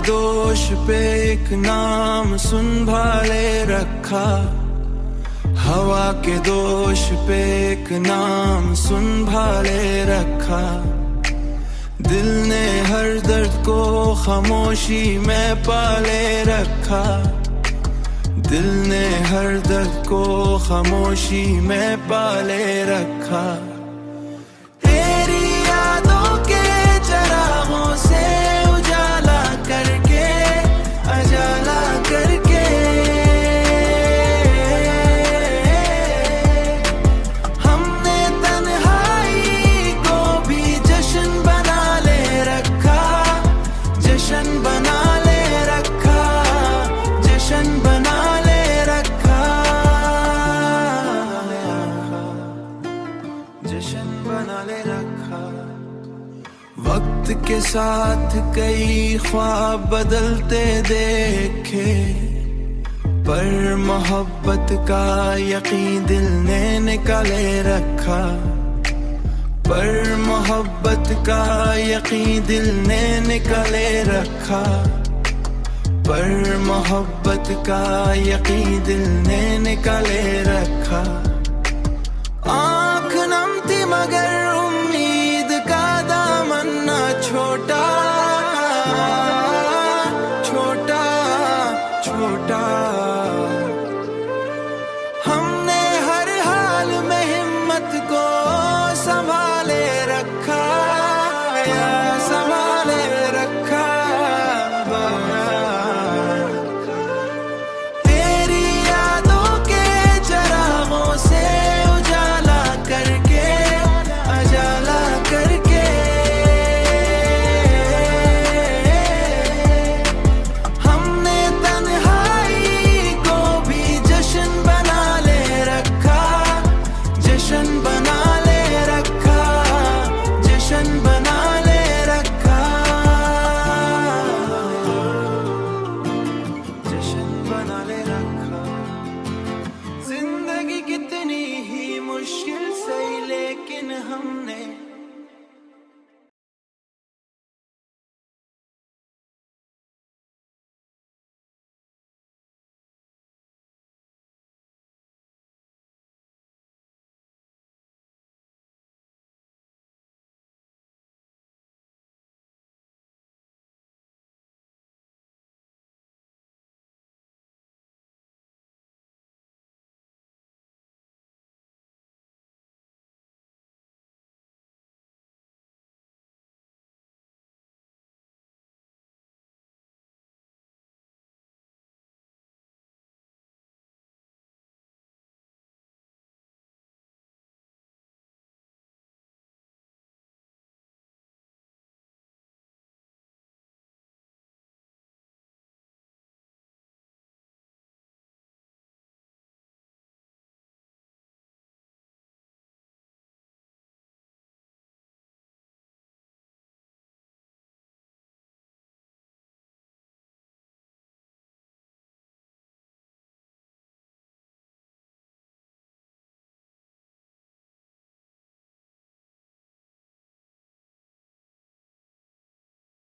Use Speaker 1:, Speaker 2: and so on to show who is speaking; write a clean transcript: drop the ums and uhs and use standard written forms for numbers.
Speaker 1: दोष पे एक नाम संभाले रखा, हवा के दोष पे एक नाम संभाले रखा। दिल ने हर दर्द को खामोशी में पाले रखा, दिल ने हर दर्द को खामोशी में पाले रखा। तेरी यादों के चरागों से उजाला करके, उजाला करके हमने तन्हाई को भी जश्न बना ले रखा, जश्न बना ले रखा, जश्न बना ले रखा, जश्न बना ले रखा। वक्त के साथ कई ख्वाब बदलते देखे, पर मोहब्बत का यकीन दिल ने निकाले रखा, पर मोहब्बत का यकीन दिल ने निकाले रखा, पर मोहब्बत का यकीन दिल ने निकाले रखा। आँख नम थी मगर उम्मीद का दामन न छोटा, छोटा, छोटा। हमने हर हाल में हिम्मत को